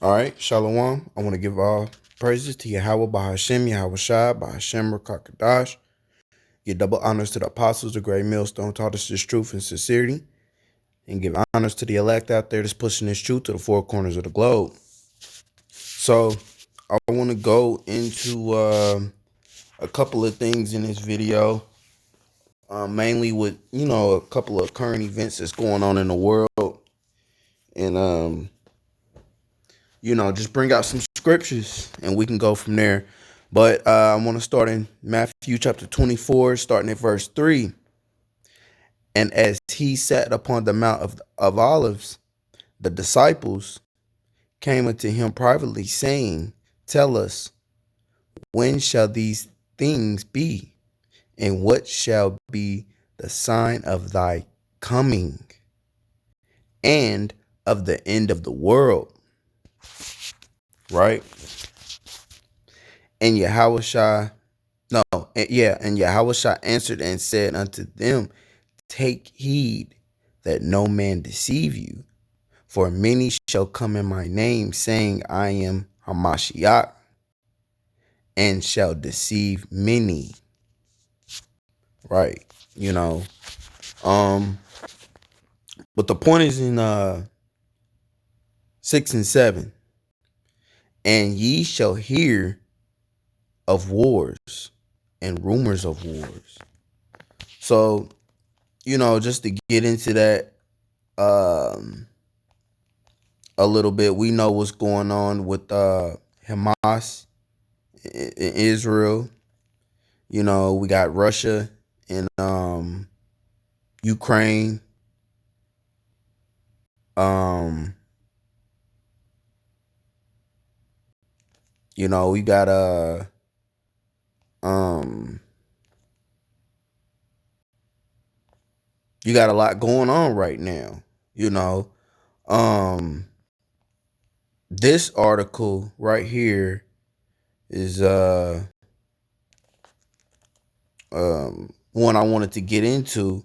All right, Shalom. I want to give all praises to Yahweh Bahashem, Yahweh Shai, Bahashem Rakakadash. Give double honors to the apostles, the great millstone taught us this truth and sincerity. And give honors to the elect out there that's pushing this truth to the four corners of the globe. So I want to go into a couple of things in this video, mainly with, a couple of current events that's going on in the world. And, just bring out some scriptures and we can go from there. But I want to start in Matthew chapter 24, starting at verse 3. And as he sat upon the Mount of Olives, the disciples came unto him privately, saying, Tell us, when shall these things be? And what shall be the sign of thy coming and of the end of the world? Right? And Yahushua answered and said unto them, Take heed that no man deceive you, for many shall come in my name, saying, I am Hamashiach, and shall deceive many. Right. But the point is in 6 and 7. And ye shall hear of wars and rumors of wars. So, just to get into that a little bit, we know what's going on with Hamas in Israel. We got Russia and Ukraine. We got you got a lot going on right now. This article right here is one I wanted to get into.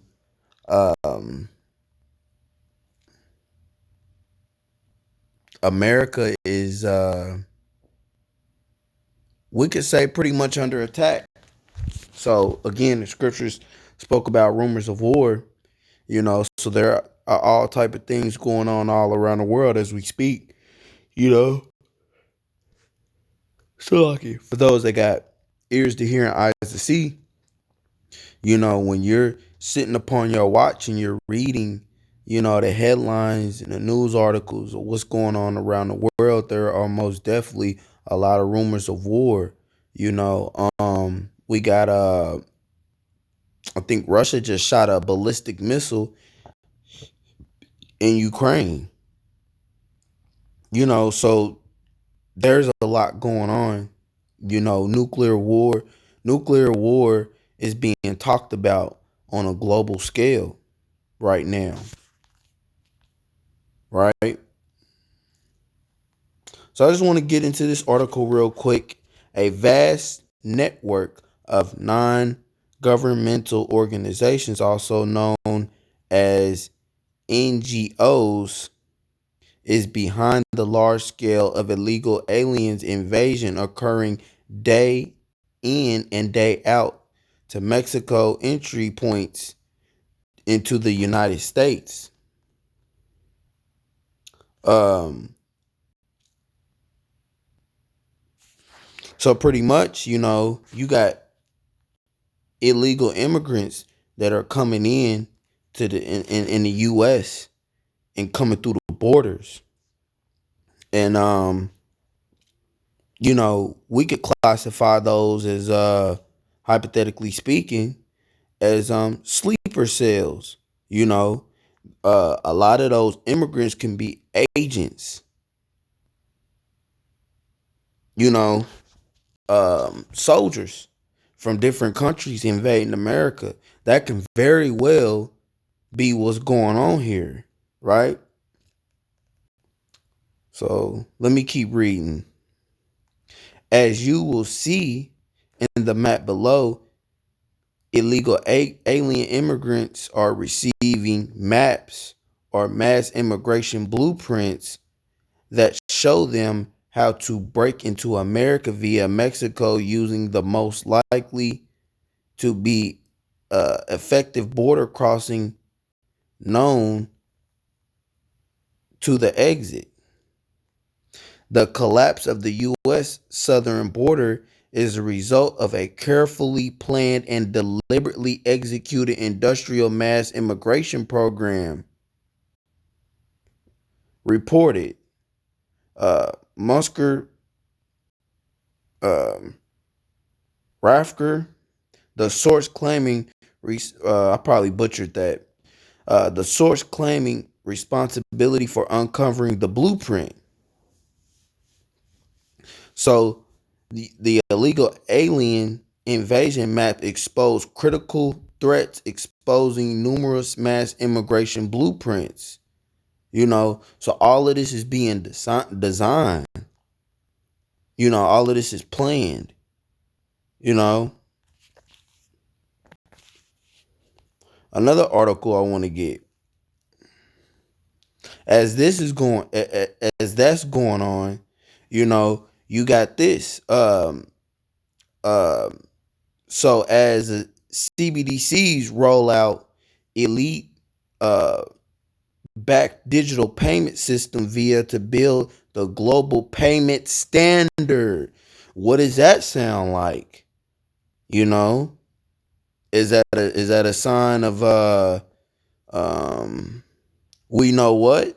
America is we could say pretty much under attack. So again, the scriptures spoke about rumors of war, so there are all type of things going on all around the world as we speak, So lucky for those that got ears to hear and eyes to see, when you're sitting upon your watch and you're reading, the headlines and the news articles of what's going on around the world, there are most definitely a lot of rumors of war. We got I think Russia just shot a ballistic missile in Ukraine. So there's a lot going on. Nuclear war is being talked about on a global scale right now. Right? So I just want to get into this article real quick. A vast network of non-governmental organizations, also known as NGOs, is behind the large scale of illegal aliens invasion occurring day in and day out to Mexico entry points into the United States. So pretty much, you got illegal immigrants that are coming in to in the US and coming through the borders. And we could classify those as hypothetically speaking as sleeper cells. A lot of those immigrants can be agents. Soldiers from different countries invading America. That can very well be what's going on here, right? So let me keep reading. As you will see in the map below, illegal alien immigrants are receiving maps or mass immigration blueprints that show them how to break into America via Mexico using the most likely to be effective border crossing known to the exit. The collapse of the U.S. southern border is a result of a carefully planned and deliberately executed industrial mass immigration program, reported Musker Rafker, the source claiming, I probably butchered that, the source claiming responsibility for uncovering the blueprint. So the illegal alien invasion map exposed critical threats, exposing numerous mass immigration blueprints. So all of this is being designed. All of this is planned. You know, Another article I want to get, as this is going, as that's going on, you got this. Um, so as CBDCs roll out elite uh backed digital payment system via to build the global payment standard. What does that sound like? You know, is that a sign of um we know what?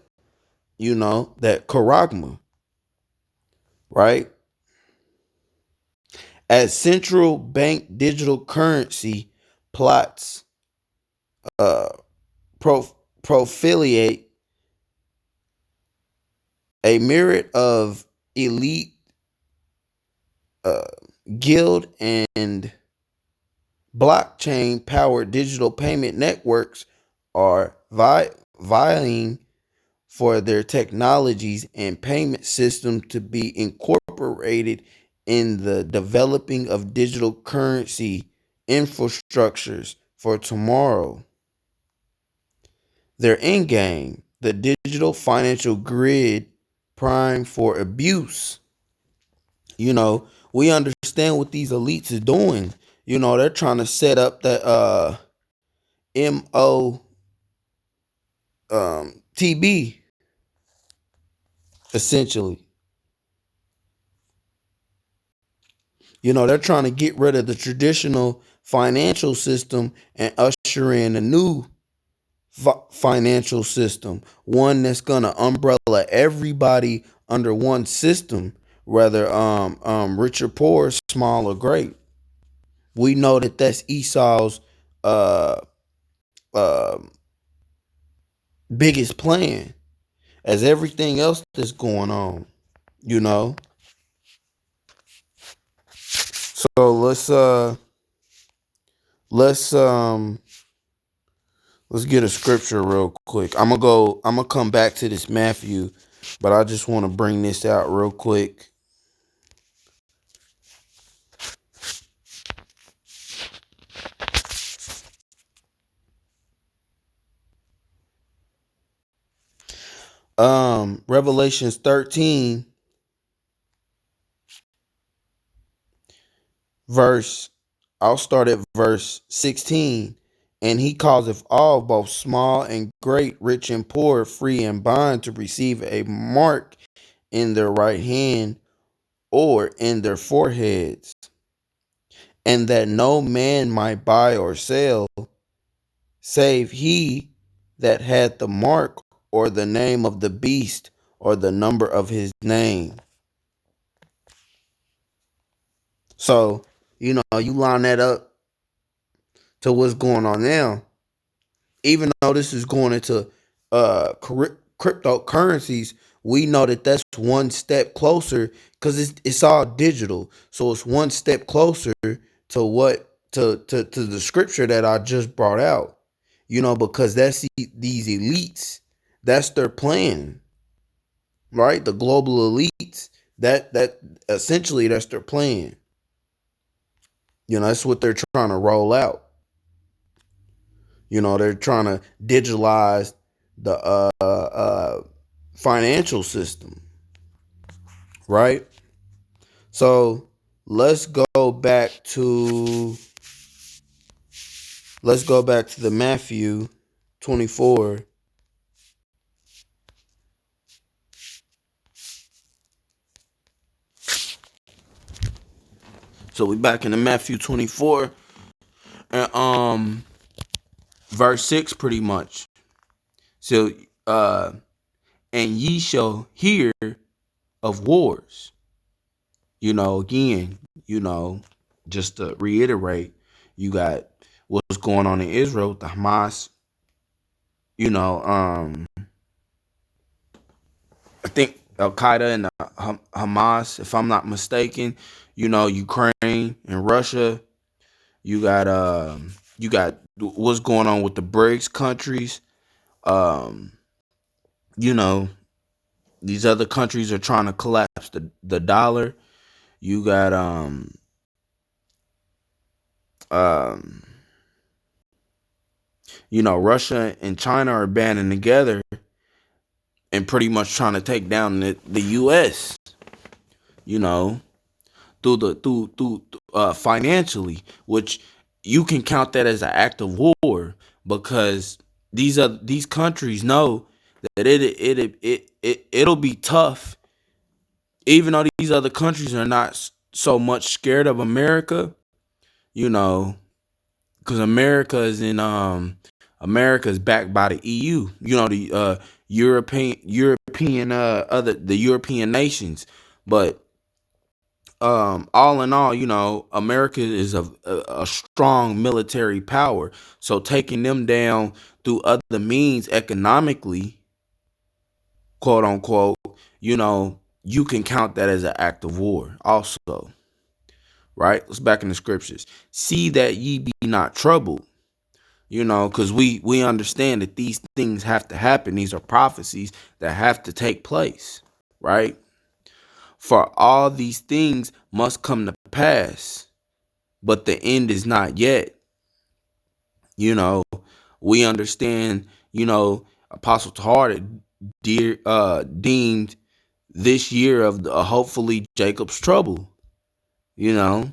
That Karagma, right? As central bank digital currency plots uh profiliate a myriad of elite uh guild and blockchain powered digital payment networks are vying for their technologies and payment system to be incorporated in the developing of digital currency infrastructures for tomorrow. Their end game, the digital financial grid, prime for abuse. We understand what these elites is doing. They're trying to set up that MO TB, essentially. They're trying to get rid of the traditional financial system and usher in a new financial system, one that's gonna umbrella everybody under one system, whether rich or poor, small or great. We know that that's Esau's uh, uh, biggest plan, as everything else that's going on. You know, so let's let's get a scripture real quick. I'm gonna come back to this Matthew, but I just want to bring this out real quick. Revelations 13 verse, I'll start at verse 16. And he causeth all, both small and great, rich and poor, free and bond, to receive a mark in their right hand or in their foreheads, and that no man might buy or sell, save he that had the mark or the name of the beast or the number of his name. So, you line that up to what's going on now. Even though this is going into cryptocurrencies, we know that that's one step closer, because it's all digital. So it's one step closer to what to the scripture that I just brought out. Because that's these elites, that's their plan, right? The global elites, that essentially that's their plan. That's what they're trying to roll out. They're trying to digitalize the financial system. right? So let's go back to the Matthew 24. So we back in the Matthew 24 and verse 6 pretty much. So and ye shall hear of wars. Again, just to reiterate, you got what's going on in Israel, the Hamas, I think Al Qaeda and the Hamas, if I'm not mistaken, Ukraine and Russia. You got what's going on with the BRICS countries. Um, you know, these other countries are trying to collapse the dollar. You got um Russia and China are banding together and pretty much trying to take down the US, you know, through financially, which you can count that as an act of war because these countries know that it'll be tough, even though these other countries are not so much scared of America, you know, because America is backed by the EU, the European the European nations, but all in all, America is a strong military power. So taking them down through other means economically, quote unquote, you can count that as an act of war also, right? Let's back in the scriptures. See that ye be not troubled, because we understand that these things have to happen. These are prophecies that have to take place, right? For all these things must come to pass, but the end is not yet. We understand, Apostle Tahar deemed this year of hopefully Jacob's trouble, and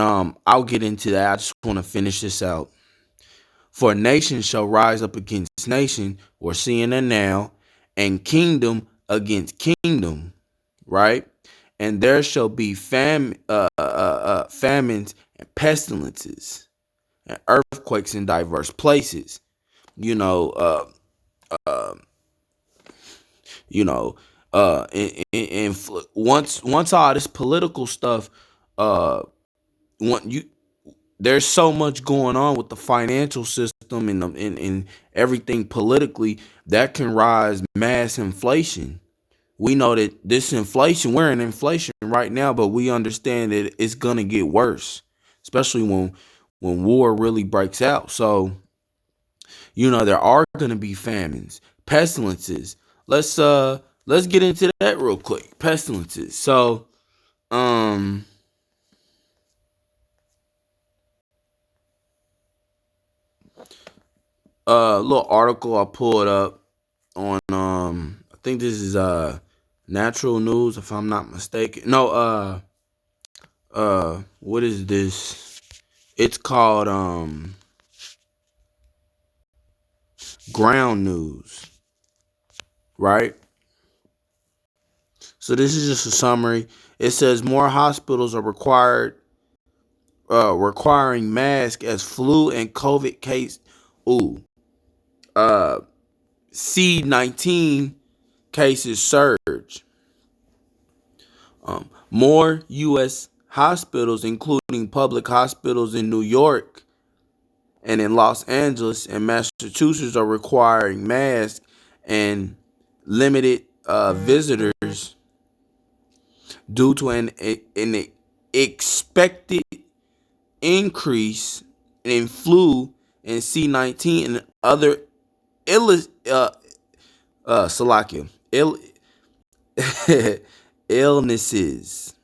I'll get into that. I just want to finish this out. For nation shall rise up against nation, we're seeing it now, and kingdom against kingdom, right? And there shall be famines and pestilences and earthquakes in diverse places. You know, uh, uh, you know, and once all this political stuff, uh, there's so much going on with the financial system and everything politically that can rise mass inflation. We know that this inflation, we're in inflation right now, but we understand that it's gonna get worse, especially when war really breaks out. So, there are gonna be famines, pestilences. Let's get into that real quick. Pestilences. So, little article I pulled up on I think this is Natural News, if I'm not mistaken. No, what is this? It's called Ground News, right? So this is just a summary. It says more hospitals are requiring masks as flu and COVID case. Ooh, C-19 cases surge. More U.S. hospitals, including public hospitals in New York and in Los Angeles and Massachusetts, are requiring masks and limited visitors due to an expected increase in flu and C-19 and other Salakia, illnesses.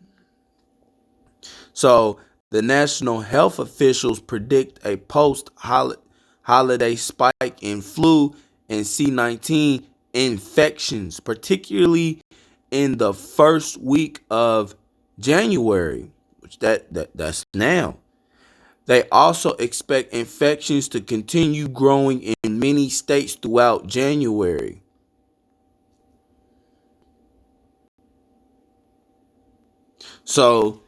So the national health officials predict a post-holiday spike in flu and C-19 infections, particularly in the first week of January, which that's now. They also expect infections to continue growing in many states throughout January. So,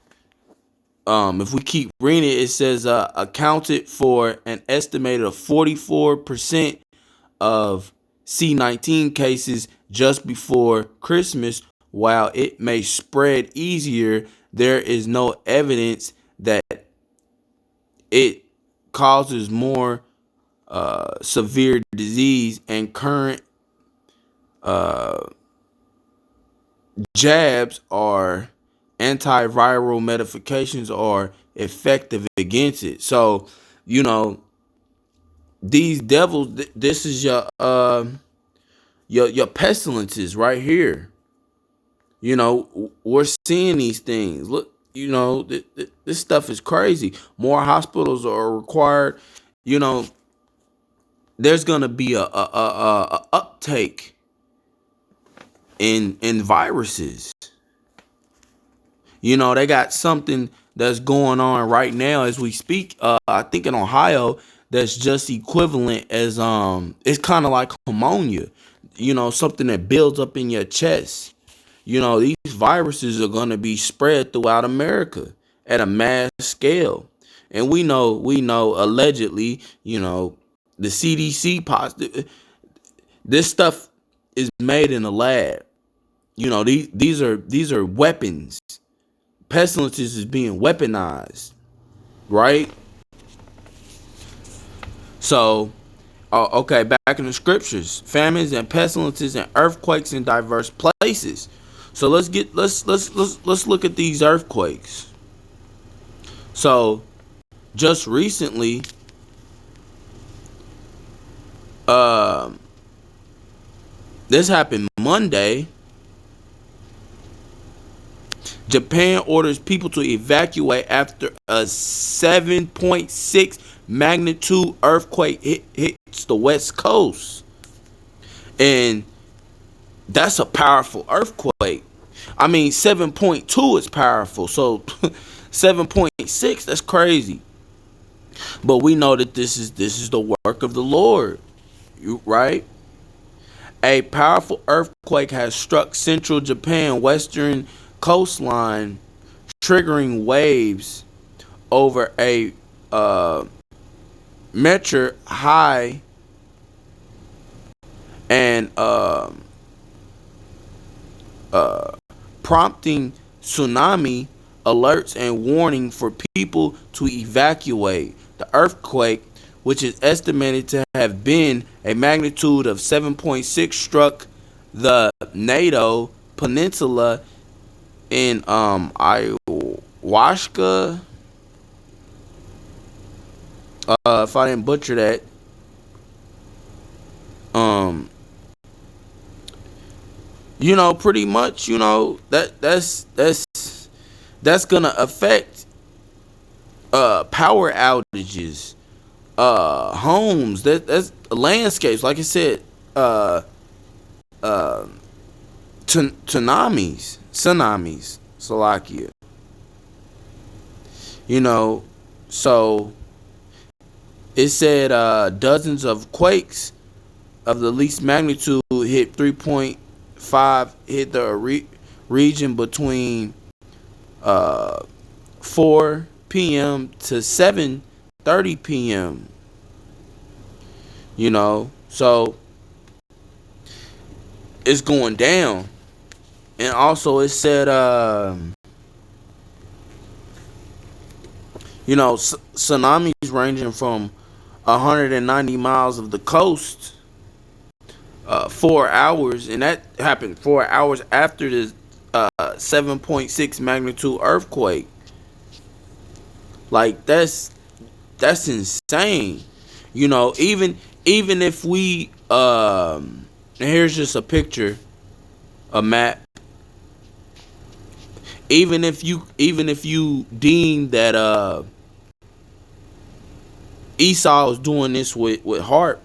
if we keep reading it, it says accounted for an estimated of 44% of C19 cases just before Christmas. While it may spread easier, there is no evidence that it causes more severe disease, and current jabs or antiviral medications are effective against it. So, you know, these devils, this is your pestilences right here. You know, we're seeing these things. Look, you know, this stuff is crazy. More hospitals are required. You know, there's gonna be a uptake in viruses. You know, they got something that's going on right now as we speak. I think in Ohio, that's just equivalent as it's kind of like pneumonia. You know, something that builds up in your chest. You know, these viruses are going to be spread throughout America at a mass scale. And we know allegedly, you know, the CDC positive, this stuff is made in a lab. You know, these are weapons. Pestilences is being weaponized, right? So, okay, back in the scriptures, famines and pestilences and earthquakes in diverse places. So let's look at these earthquakes. So just recently, this happened Monday. Japan orders people to evacuate after a 7.6 magnitude earthquake hits the West Coast. And that's a powerful earthquake. I mean, 7.2 is powerful. So 7.6, that's crazy. But we know that this is the work of the Lord. Right? A powerful earthquake has struck central Japan western coastline, triggering waves over a meter high and prompting tsunami alerts and warning for people to evacuate. The earthquake, which is estimated to have been a magnitude of 7.6, struck the Nato Peninsula in ayahuasca. If I didn't butcher that. You know, pretty much, you know, that's gonna affect power outages, homes, that's landscapes, like I said, tsunamis, Salakia. You know, so it said dozens of quakes of the least magnitude hit 3.5 hit the region between 4 p.m. to 7:30 p.m. You know, so it's going down. And also it said you know, tsunamis ranging from 190 miles of the coast, 4 hours, and that happened 4 hours after the 7.6 magnitude earthquake. Like that's insane. You know, even if we and here's just a picture, a map. Even if you deem that Esau is doing this with HAARP,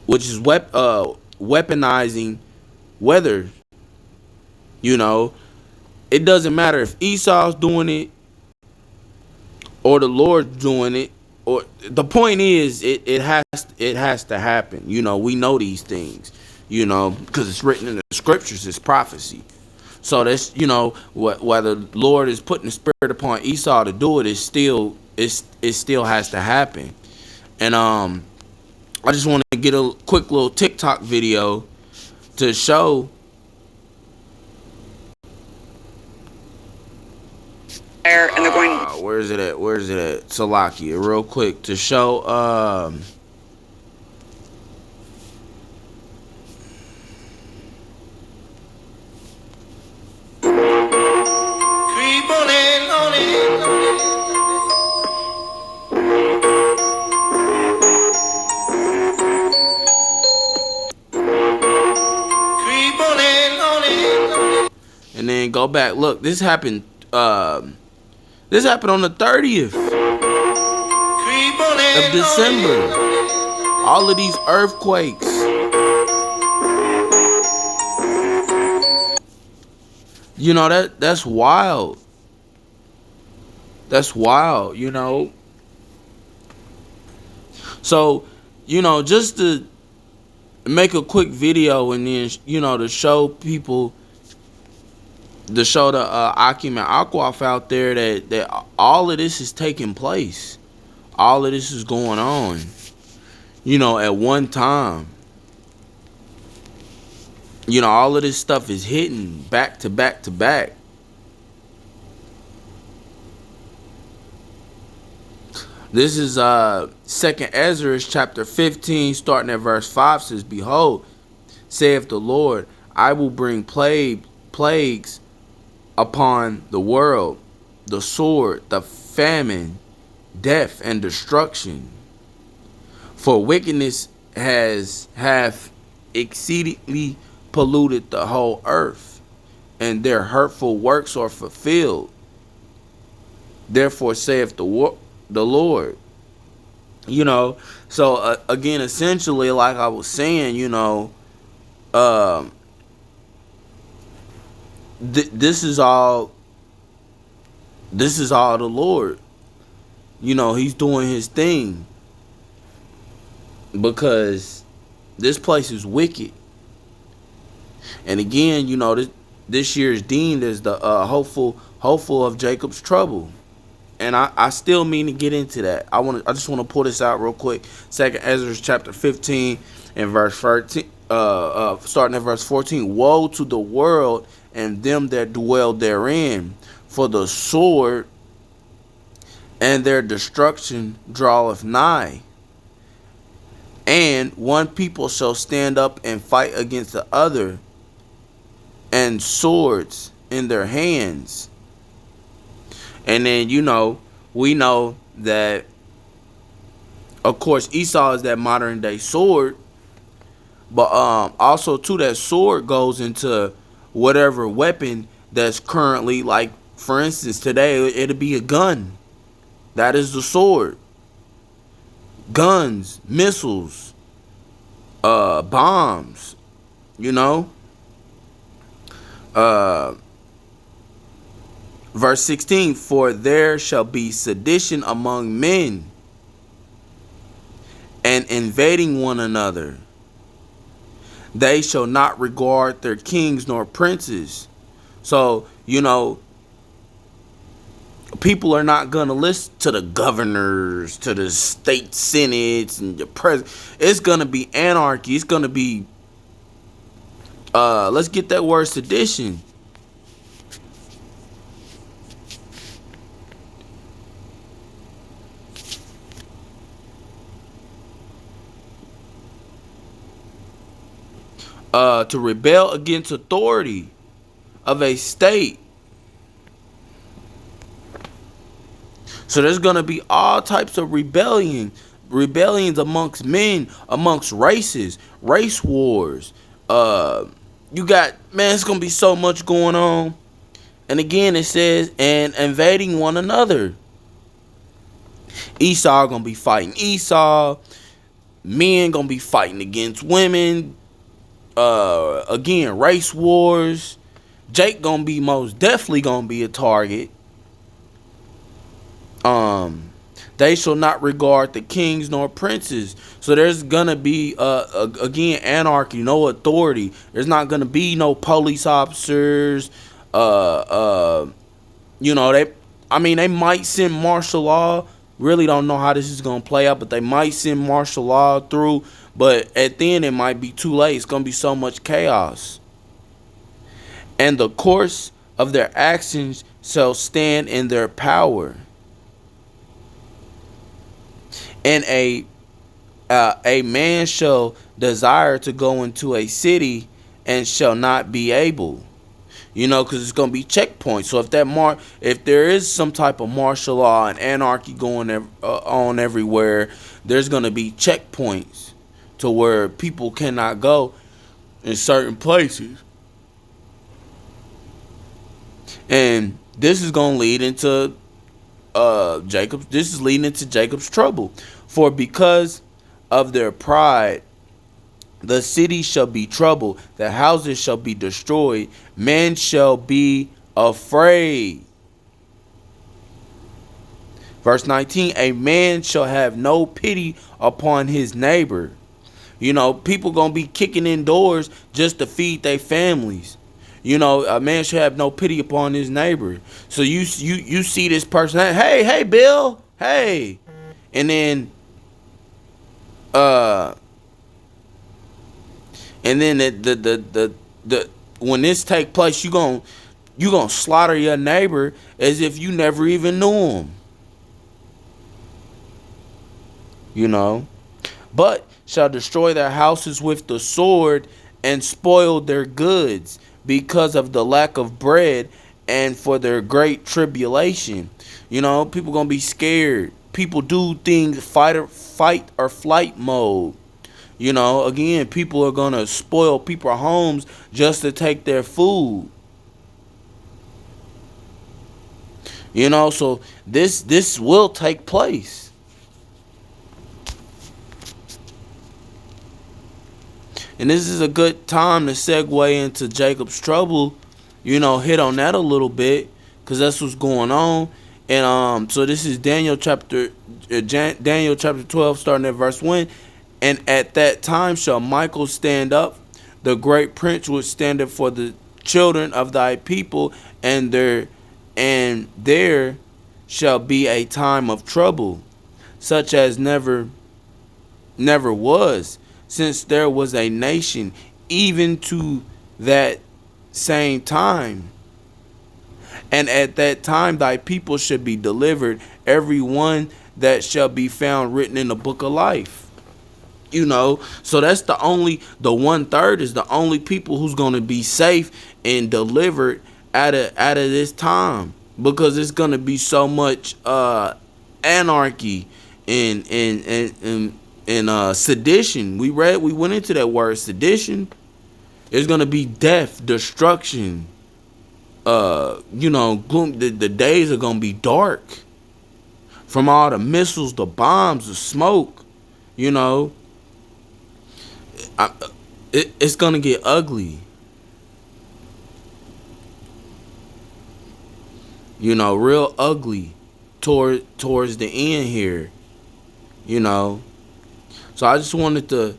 which is weaponizing weather. You know, it doesn't matter if Esau's doing it or the Lord's doing it. Or the point is, it has to happen. You know, we know these things. You know, because it's written in the scriptures. It's prophecy. So that's, you know, whether the Lord is putting the spirit upon Esau to do it, it still has to happen. And I just want to get a quick little TikTok video to show. And they're going. Where is it at? Salakia, real quick to show. Creep on in, on in, on in. Creep on in, on in, on in. And then go back. Look, this happened. This happened on the 30th of December. All of these earthquakes. You know, that's wild. That's wild, you know. So, you know, just to make a quick video and then, you know, to show people, to show the Akim and Akwaf out there that all of this is taking place. All of this is going on, you know, at one time. You know, all of this stuff is hitting back to back to back. This is 2nd Ezra chapter 15, starting at verse 5, says, "Behold, saith the Lord, I will bring plagues upon the world, the sword, the famine, death, and destruction. For wickedness hath exceedingly polluted the whole earth, and their hurtful works are fulfilled. Therefore saith the Lord." You know, so again, essentially, like I was saying, you know, this is all the Lord. You know, he's doing his thing, because this place is wicked. And again, you know, this year is deemed as the hopeful of Jacob's trouble. And I still mean to get into that. I just want to pull this out real quick. 2nd Ezra chapter 15 and verse 13, starting at verse 14. "Woe to the world and them that dwell therein, for the sword and their destruction draweth nigh. And one people shall stand up and fight against the other, and swords in their hands." And then, you know, we know that, of course, Esau is that modern day sword. But also, too, that sword goes into whatever weapon that's currently, like, for instance, today, it'll be a gun. That is the sword. Guns, missiles, bombs, you know. Verse 16, "For there shall be sedition among men, and invading one another. They shall not regard their kings nor princes." So, you know, people are not going to listen to the governors, to the state senates, and the president. It's going to be anarchy. It's going to be, let's get that word, sedition. To rebel against authority of a state. So there's going to be all types of rebellions amongst men, amongst races, race wars. You got, man, it's going to be so much going on. And again, it says, and invading one another. Esau going to be fighting Esau. Men going to be fighting against women. Again, race wars. Jake gonna be most definitely gonna be a target. They shall not regard the kings nor princes. So there's gonna be again anarchy, no authority. There's not gonna be no police officers. You know, they might send martial law. Really don't know how this is gonna play out, but they might send martial law through. But at the end, it might be too late. It's gonna be so much chaos, and the course of their actions shall stand in their power. And a man shall desire to go into a city and shall not be able. You know, because it's gonna be checkpoints. So if there is some type of martial law and anarchy going on everywhere, there's gonna be checkpoints to where people cannot go in certain places, and this is gonna lead into Jacob. This is leading into Jacob's trouble, for because of their pride the city shall be troubled, the houses shall be destroyed, men shall be afraid. Verse 19, a man shall have no pity upon his neighbor. You know, people gonna be kicking in doors just to feed their families. You know, a man should have no pity upon his neighbor. So you see this person, hey Bill, hey, and then the when this take place, you gonna slaughter your neighbor as if you never even knew him. You know, but shall destroy their houses with the sword and spoil their goods because of the lack of bread and for their great tribulation. You know, people gonna be scared. People do things fight or flight mode. You know, again, people are gonna spoil people's homes just to take their food. You know, so this will take place. And this is a good time to segue into Jacob's trouble. You know, hit on that a little bit, because that's what's going on. And so this is Daniel chapter 12, starting at verse 1. And at that time shall Michael stand up, the great prince which standeth for the children of thy people, and there shall be a time of trouble, such as never was, since there was a nation, even to that same time. And at that time thy people should be delivered, every one that shall be found written in the book of life. You know, so that's the 1/3 is the only people who's going to be safe and delivered out of this time, because it's going to be so much anarchy and sedition. We went into that word sedition. It's going to be death, destruction. You know, gloom. The days are going to be dark from all the missiles, the bombs, the smoke. You know, it's gonna get ugly. You know, real ugly towards the end here. You know, so I just wanted to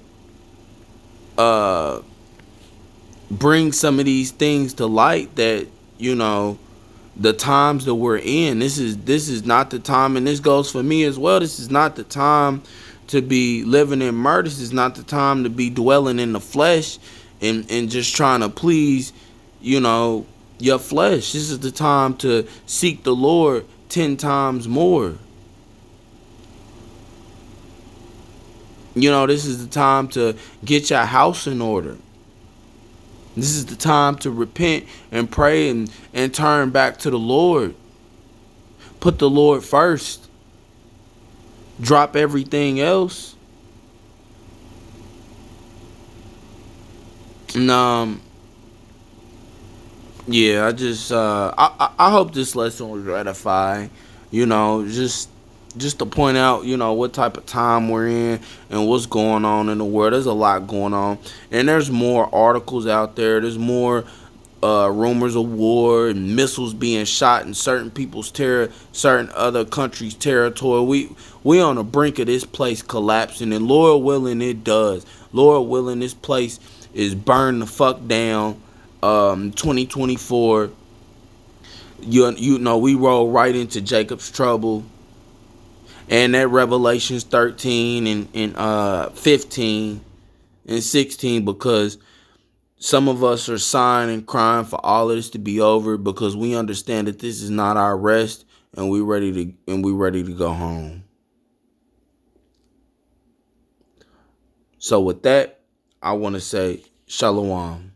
bring some of these things to light, that, you know, the times that we're in. This is not the time, and this goes for me as well. This is not the time to be living in murder. This is not the time to be dwelling in the flesh and just trying to please, you know, your flesh. This is the time to seek the Lord 10 times more. You know, this is the time to get your house in order. This is the time to repent and pray and turn back to the Lord. Put the Lord first. Drop everything else. And yeah, I just I hope this lesson was edifying. You know, just just to point out, what type of time we're in and what's going on in the world. There's a lot going on, and there's more articles out there. There's more rumors of war and missiles being shot in certain other countries' territory. We on the brink of this place collapsing, and Lord willing, it does. Lord willing, this place is burned the fuck down. 2024. We roll right into Jacob's trouble, and that Revelations 13 and 15 and 16, because some of us are sighing and crying for all of this to be over, because we understand that this is not our rest, and we ready to go home. So with that, I want to say shalom.